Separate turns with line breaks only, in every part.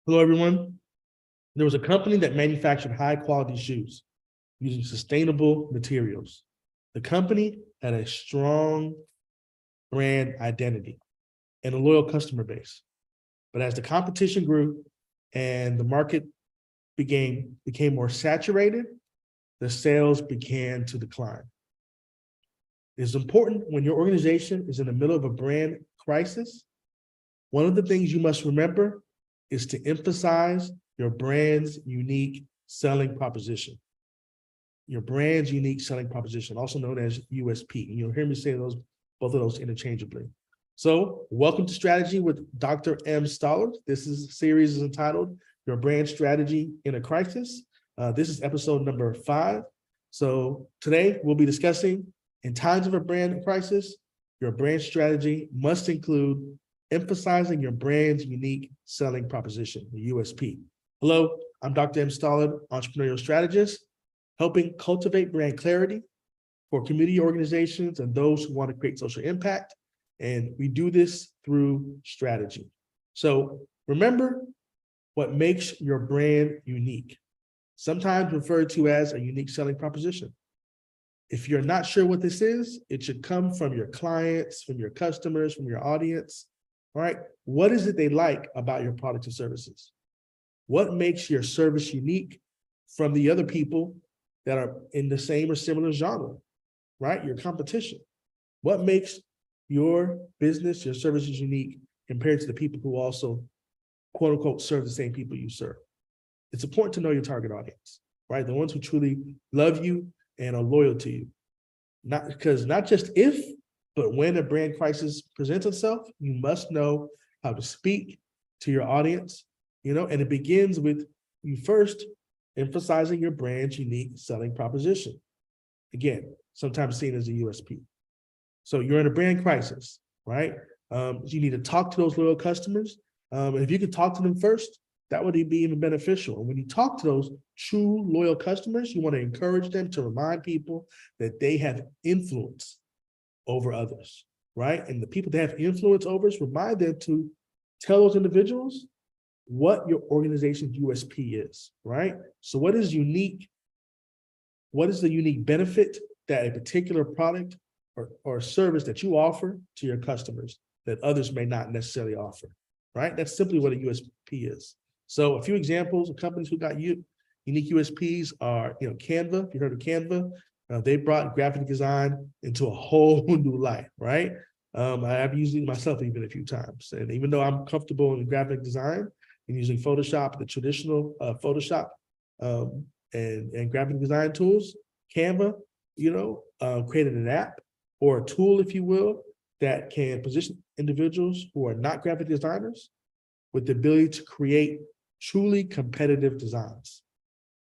Hello, everyone. There was a company that manufactured high-quality shoes using sustainable materials. The company had a strong brand identity and a loyal customer base. But as the competition grew and the market became more saturated, the sales began to decline. It's important when your organization is in the middle of a brand crisis. One of the things you must remember is to emphasize your brand's unique selling proposition. Your brand's unique selling proposition, also known as USP. And you'll hear me say both of those interchangeably. So welcome to Strategy with Dr. M. Stolard. This series is entitled Your Brand Strategy in a Crisis. This is episode number 5. So today we'll be discussing, in times of a brand crisis, your brand strategy must include emphasizing your brand's unique selling proposition, the USP. Hello, I'm Dr. M. Stolard, Entrepreneurial Strategist, helping cultivate brand clarity for community organizations and those who want to create social impact. And we do this through strategy. So remember what makes your brand unique, sometimes referred to as a unique selling proposition. If you're not sure what this is, it should come from your clients, from your customers, from your audience. All right, what is it they like about your products and services? What makes your service unique from the other people that are in the same or similar genre, right? Your competition. What makes your business, your services unique compared to the people who also, quote unquote, serve the same people you serve? It's important to know your target audience, right? The ones who truly love you and are loyal to you. Not just if, but when a brand crisis presents itself, you must know how to speak to your audience, and it begins with you first emphasizing your brand's unique selling proposition. Again, sometimes seen as a USP. So you're in a brand crisis, right? You need to talk to those loyal customers. And if you could talk to them first, that would be even beneficial. And when you talk to those true loyal customers, you want to encourage them to remind people that they have influence over others, right? And the people that have influence over us, remind them to tell those individuals what your organization's USP is, right? So what is unique? What is the unique benefit that a particular product or service that you offer to your customers that others may not necessarily offer, right? That's simply what a USP is. So a few examples of companies who got unique USPs are, Canva. If you heard of Canva, they brought graphic design into a whole new light, right? I've used it myself even a few times. And even though I'm comfortable in graphic design and using Photoshop, the traditional Photoshop and graphic design tools, Canva, created an app or a tool, if you will, that can position individuals who are not graphic designers with the ability to create truly competitive designs.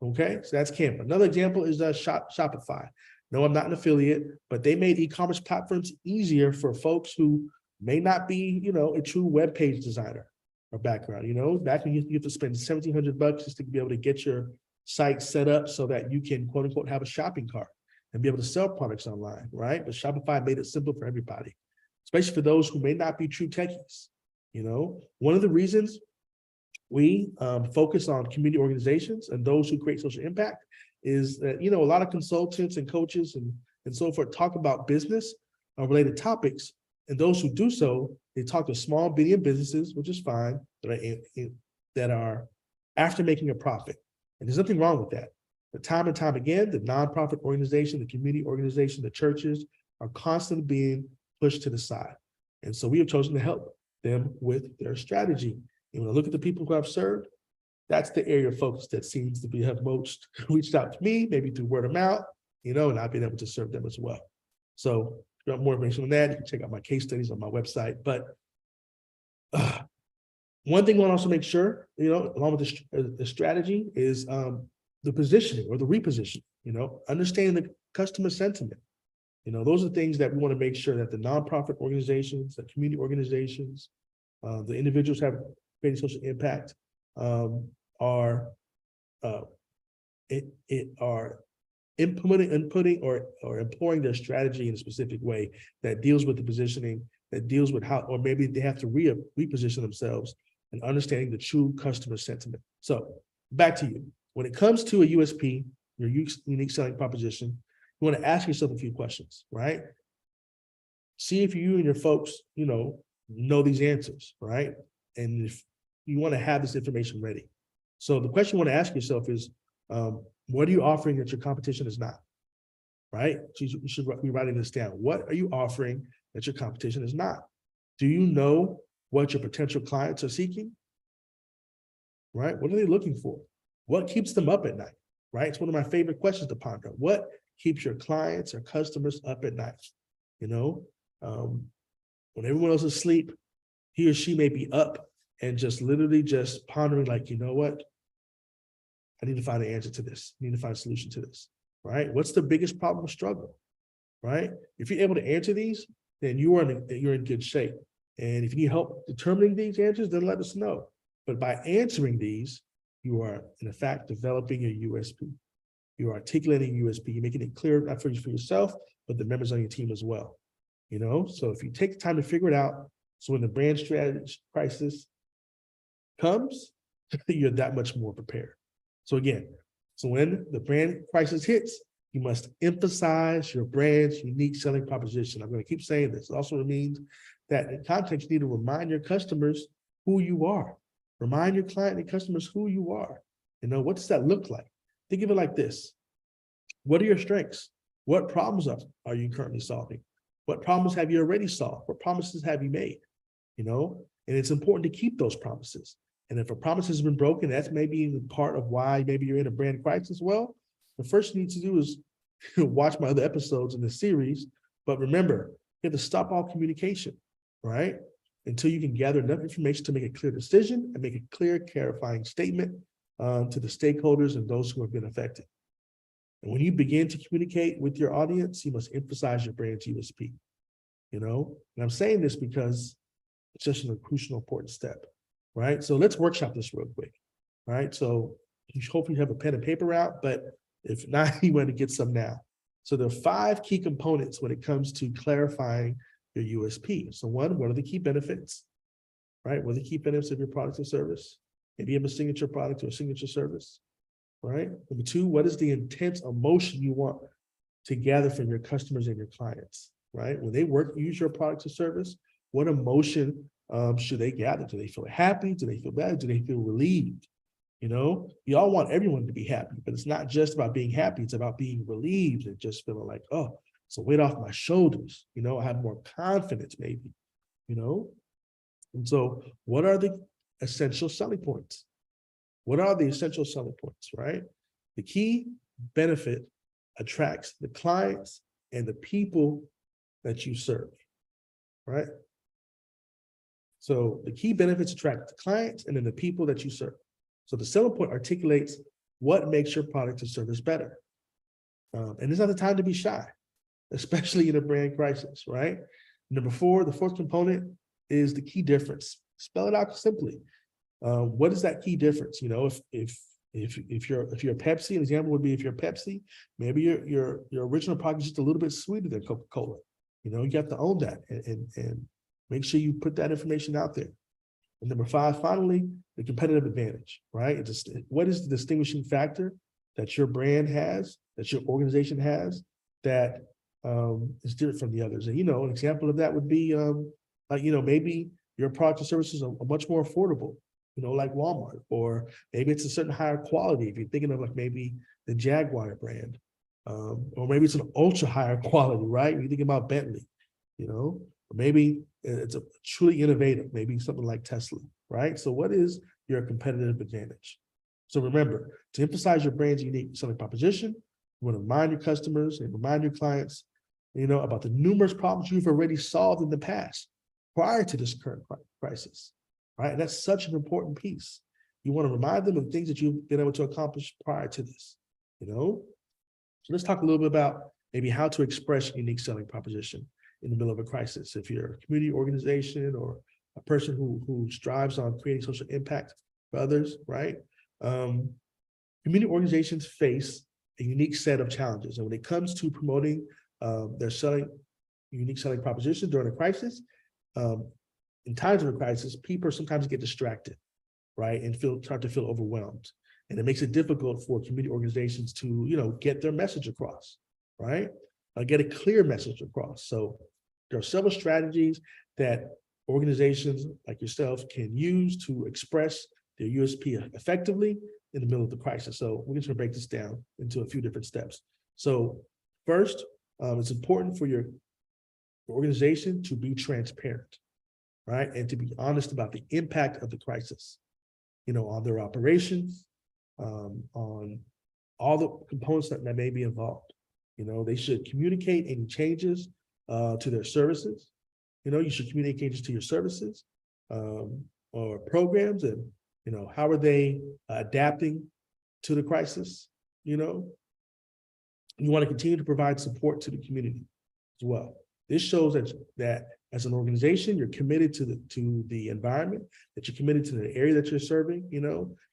Okay, so that's Canva. Another example is Shopify. No, I'm not an affiliate, but they made e-commerce platforms easier for folks who may not be, a true web page designer or background. Back when you have to spend $1,700 just to be able to get your site set up so that you can, quote unquote, have a shopping cart and be able to sell products online, right? But Shopify made it simple for everybody, especially for those who may not be true techies. One of the reasons we focus on community organizations and those who create social impact is that, a lot of consultants and coaches and so forth talk about business related topics. And those who do so, they talk to small, medium businesses, which is fine, that are after making a profit. And there's nothing wrong with that. But time and time again, the nonprofit organization, the community organization, the churches are constantly being pushed to the side. And so we have chosen to help them with their strategy. And when I look at the people who I've served, that's the area of focus that seems to have most reached out to me, maybe through word of mouth, and I've been able to serve them as well. So if you want more information on that, you can check out my case studies on my website. But one thing I want to also make sure, along with the strategy is the positioning or the repositioning, understanding the customer sentiment. Those are things that we want to make sure that the nonprofit organizations, the community organizations, the individuals who have creating social impact are inputting or employing their strategy in a specific way that deals with the positioning, that deals with how, or maybe they have to reposition themselves and understanding the true customer sentiment. So back to you. When it comes to a USP, your unique selling proposition, you want to ask yourself a few questions, right? See if you and your folks, know these answers, right? And if you want to have this information ready. So the question you want to ask yourself is, what are you offering that your competition is not, right? You should be writing this down. What are you offering that your competition is not? Do you know what your potential clients are seeking, right? What are they looking for? What keeps them up at night, right? It's one of my favorite questions to ponder. What keeps your clients or customers up at night? When everyone else is asleep, he or she may be up and just literally just pondering like, you know what? I need to find an answer to this. I need to find a solution to this, right? What's the biggest problem or struggle, right? If you're able to answer these, then you're in good shape. And if you need help determining these answers, then let us know. But by answering these, you are, in fact, developing your USP. You're articulating USP. You're making it clear, not for yourself, but the members on your team as well. So if you take the time to figure it out, so when the brand strategy crisis comes, you're that much more prepared. So again, when the brand crisis hits, you must emphasize your brand's unique selling proposition. I'm going to keep saying this. It also means that in context, you need to remind your customers who you are. Remind your client and customers who you are. What does that look like? Think of it like this. What are your strengths? What problems are you currently solving? What problems have you already solved? What promises have you made? And it's important to keep those promises. And if a promise has been broken, that's maybe part of why maybe you're in a brand crisis. Well, the first you need to do is watch my other episodes in the series. But remember, you have to stop all communication, right? Until you can gather enough information to make a clear decision and make a clear, clarifying statement to the stakeholders and those who have been affected. And when you begin to communicate with your audience, you must emphasize your brand's USP. And I'm saying this because it's just a crucial, important step, right? So let's workshop this real quick, right? So hopefully you have a pen and paper out, but if not, you want to get some now. So there are 5 key components when it comes to clarifying your USP. So one, what are the key benefits, right? What are the key benefits of your product or service? Maybe you have a signature product or a signature service, right? Number 2, what is the intense emotion you want to gather from your customers and your clients, right? When they use your product or service, what emotion should they gather? Do they feel happy? Do they feel bad? Do they feel relieved? We all want everyone to be happy, but it's not just about being happy. It's about being relieved and just feeling like, oh, it's a weight off my shoulders. I have more confidence maybe, And so what are the essential selling points? What are the essential selling points, right? The key benefit attracts the clients and the people that you serve, right? So the key benefits attract the clients and then the people that you serve. So the selling point articulates what makes your product or service better. And it's not the time to be shy, especially in a brand crisis, right? Number 4, the 4th component is the key difference. Spell it out simply. What is that key difference? If you're Pepsi, an example would be if you're Pepsi, maybe your original product is just a little bit sweeter than Coca-Cola. You have to own that and make sure you put that information out there. And number 5, finally, the competitive advantage, right? What is the distinguishing factor that your brand has, that your organization has, that is different from the others? And, an example of that would be, maybe your product or services are much more affordable, like Walmart, or maybe it's a certain higher quality. If you're thinking of like maybe the Jaguar brand, or maybe it's an ultra higher quality, right? When you think about Bentley, or maybe it's a truly innovative, maybe something like Tesla, right? So what is your competitive advantage? So remember, to emphasize your brand's unique selling proposition, you want to remind your customers and remind your clients, about the numerous problems you've already solved in the past prior to this current crisis, right? And that's such an important piece. You want to remind them of things that you've been able to accomplish prior to this, So let's talk a little bit about maybe how to express unique selling proposition in the middle of a crisis. If you're a community organization or a person who strives on creating social impact for others, right? Community organizations face a unique set of challenges. And when it comes to promoting their unique selling proposition during a crisis, in times of a crisis, people sometimes get distracted, right? And start to feel overwhelmed. And it makes it difficult for community organizations to, get their message across, right? Get a clear message across. So there are several strategies that organizations like yourself can use to express their USP effectively in the middle of the crisis. So we're just gonna break this down into a few different steps. So first, it's important for your organization to be transparent, right? And to be honest about the impact of the crisis, on their operations, on all the components that may be involved. They should communicate any changes to their services. You should communicate changes to your services or programs, and how are they adapting to the crisis. You want to continue to provide support to the community as well. This shows that as an organization, you're committed to the environment, that you're committed to the area that you're serving,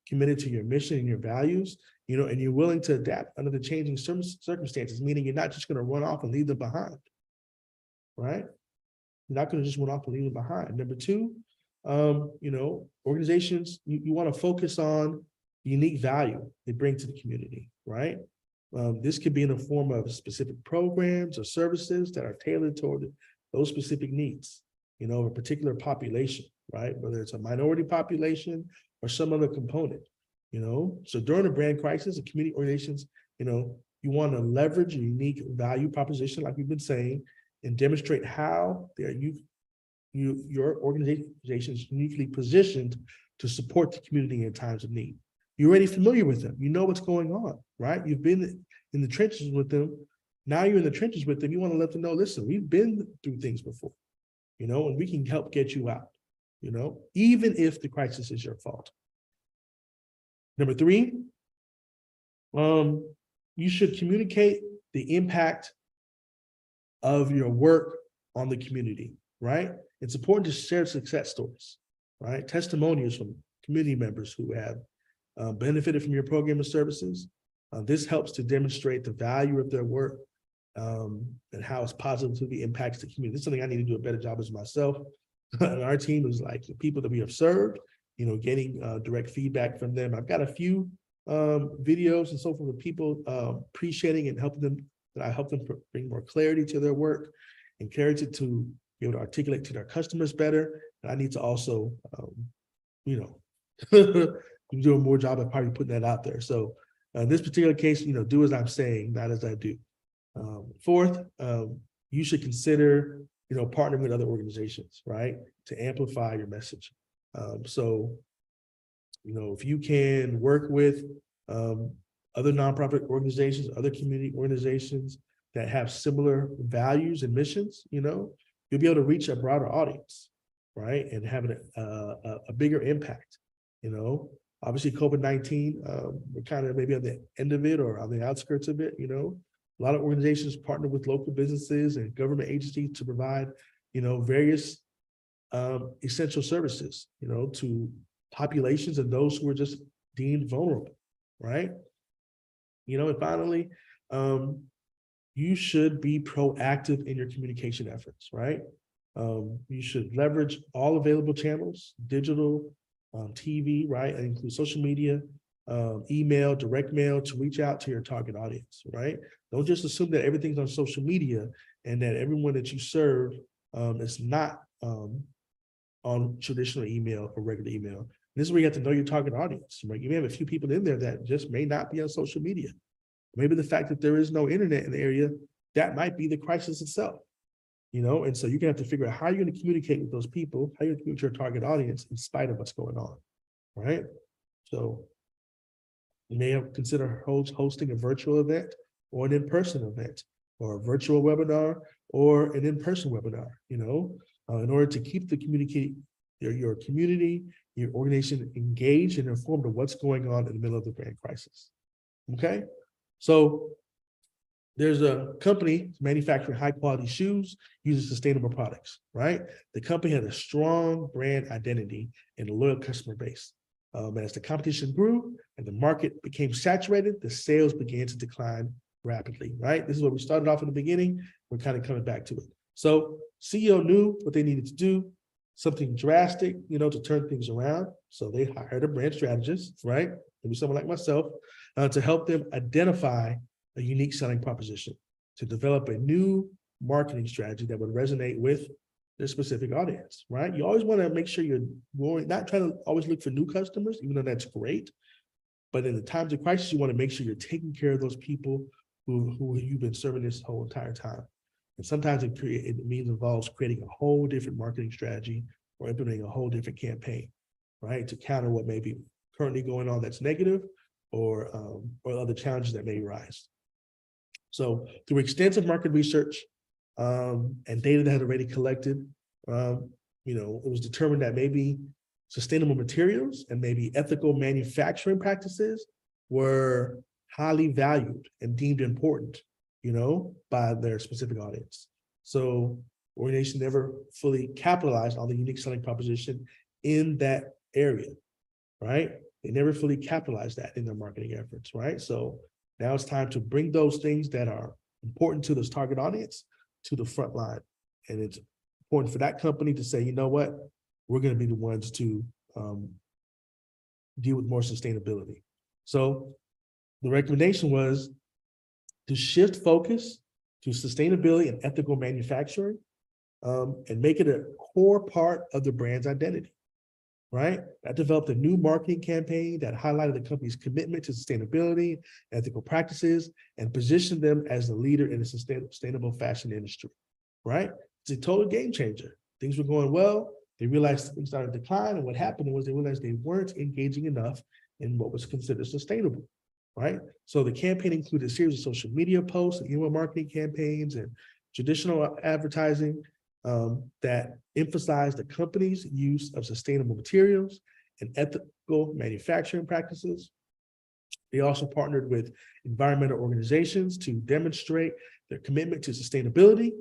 committed to your mission and your values, and you're willing to adapt under the changing circumstances, meaning you're not just going to run off and leave them behind, right? You're not going to just run off and leave them behind. Number two, organizations, you want to focus on the unique value they bring to the community, right? This could be in the form of specific programs or services that are tailored toward those specific needs, of a particular population, right? Whether it's a minority population or some other component, So during a brand crisis, the community organizations, you want to leverage a unique value proposition, like we've been saying, and demonstrate how your organization is uniquely positioned to support the community in times of need. You're already familiar with them. You know what's going on, right? You've been in the trenches with them. Now you're in the trenches with them. You want to let them know, listen, we've been through things before, and we can help get you out, even if the crisis is your fault. Number three, you should communicate the impact of your work on the community, right? It's important to share success stories, right? Testimonials from community members who have benefited from your program and services. This helps to demonstrate the value of their work and how it's positively impacts the community. This is something I need to do a better job as myself. And our team is like the people that we have served, getting direct feedback from them. I've got a few videos and so forth of people appreciating and helping them, that I help them bring more clarity to their work and clarity to be able to articulate to their customers better. And I need to also, do a more job of probably putting that out there. So in this particular case, do as I'm saying, not as I do. Fourth, you should consider, partnering with other organizations, right, to amplify your message. So, if you can work with other nonprofit organizations, other community organizations that have similar values and missions, you'll be able to reach a broader audience, right, and have a bigger impact. Obviously COVID-19, we're kind of maybe on the end of it or on the outskirts of it. A lot of organizations partner with local businesses and government agencies to provide, various essential services, to populations and those who are just deemed vulnerable, right? And finally, you should be proactive in your communication efforts, right? You should leverage all available channels, digital, TV, right? And include social media, email, direct mail to reach out to your target audience, right? Don't just assume that everything's on social media and that everyone that you serve is not on traditional email or regular email. This is where you have to know your target audience, right? You may have a few people in there that just may not be on social media. Maybe the fact that there is no internet in the area, that might be the crisis itself, And so you're gonna have to figure out how you're gonna communicate with those people, how you're gonna communicate with your target audience in spite of what's going on, right? So you may have consider hosting a virtual event or an in-person event or a virtual webinar or an in-person webinar, in order to keep the your community, your organization engaged and informed of what's going on in the middle of the brand crisis. Okay, so there's a company manufacturing high quality shoes using sustainable products, right? The company had a strong brand identity and a loyal customer base. As the competition grew and the market became saturated, the sales began to decline rapidly, right? This is what we started off in the beginning. We're kind of coming back to it. So CEO knew what they needed to do. something drastic, to turn things around. So they hired a brand strategist, right? Maybe someone like myself, to help them identify a unique selling proposition, to develop a new marketing strategy that would resonate with their specific audience, right? You always want to make sure you're not trying to always look for new customers, even though that's great. But in the times of crisis, you want to make sure you're taking care of those people who you've been serving this whole entire time. And sometimes it involves creating a whole different marketing strategy or implementing a whole different campaign, right? To counter what may be currently going on that's negative or other challenges that may arise. So through extensive market research and data that had already collected, it was determined that maybe sustainable materials and maybe ethical manufacturing practices were highly valued and deemed important, by their specific audience. So organizations never fully capitalized on the unique selling proposition in that area, right? They never fully capitalized that in their marketing efforts, right? So now it's time to bring those things that are important to this target audience to the front line. And it's important for that company to say, you know what, we're going to be the ones to deal with more sustainability. So the recommendation was to shift focus to sustainability and ethical manufacturing and make it a core part of the brand's identity, right? That developed a new marketing campaign that highlighted the company's commitment to sustainability, ethical practices, and positioned them as the leader in the sustainable fashion industry, right? It's a total game changer. Things were going well. They realized things started to decline. And what happened was they realized they weren't engaging enough in what was considered sustainable, right? So the campaign included a series of social media posts and email marketing campaigns and traditional advertising that emphasized the company's use of sustainable materials and ethical manufacturing practices. They also partnered with environmental organizations to demonstrate their commitment to sustainability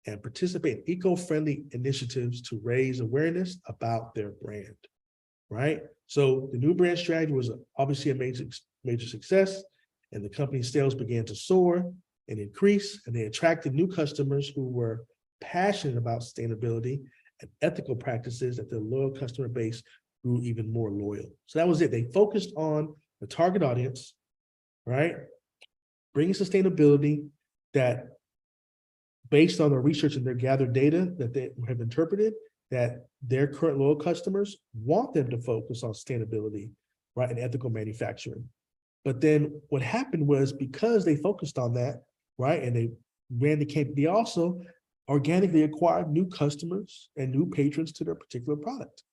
and participate in eco-friendly initiatives to raise awareness about their brand, right? So the new brand strategy was obviously a major success, and the company's sales began to soar and increase, and they attracted new customers who were passionate about sustainability and ethical practices, that their loyal customer base grew even more loyal. So that was it. They focused on the target audience, right? Bringing sustainability that, based on their research and their gathered data that they have interpreted, that their current loyal customers want them to focus on sustainability, right, and ethical manufacturing. But then what happened was, because they focused on that, right, and they ran the campaign, they also organically acquired new customers and new patrons to their particular product,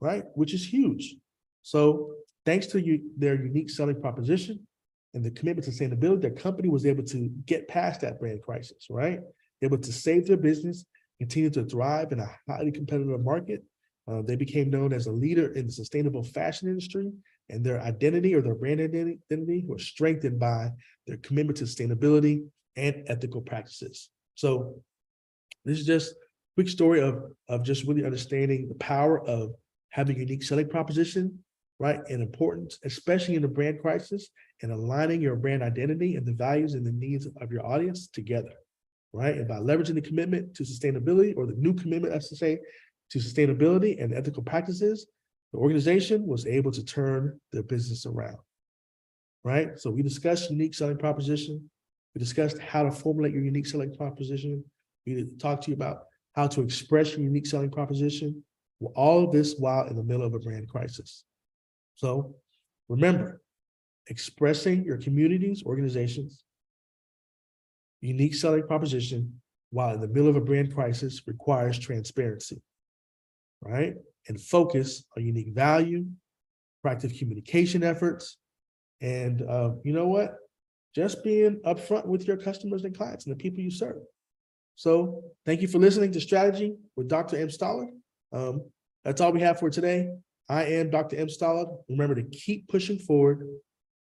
right, which is huge. So thanks to their unique selling proposition and the commitment to sustainability, their company was able to get past that brand crisis, right? Able to save their business, continue to thrive in a highly competitive market. They became known as a leader in the sustainable fashion industry, and their identity, or their brand identity, was strengthened by their commitment to sustainability and ethical practices. So this is just a quick story of just really understanding the power of having a unique selling proposition, right? And importance, especially in the brand crisis, and aligning your brand identity and the values and the needs of your audience together, right? And by leveraging the commitment to sustainability, or the new commitment, I should say, to sustainability and ethical practices, the organization was able to turn their business around, right? So we discussed unique selling proposition. We discussed how to formulate your unique selling proposition. We talked to you about how to express your unique selling proposition. All of this while in the middle of a brand crisis. So remember, expressing your community's, organizations, unique selling proposition while in the middle of a brand crisis requires transparency, right? And focus on unique value, proactive communication efforts, and you know what? Just being upfront with your customers and clients and the people you serve. So thank you for listening to Strategy with Dr. M. Stolard. That's all we have for today. I am Dr. M. Stolard. Remember to keep pushing forward,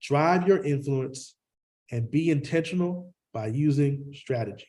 drive your influence, and be intentional by using strategy.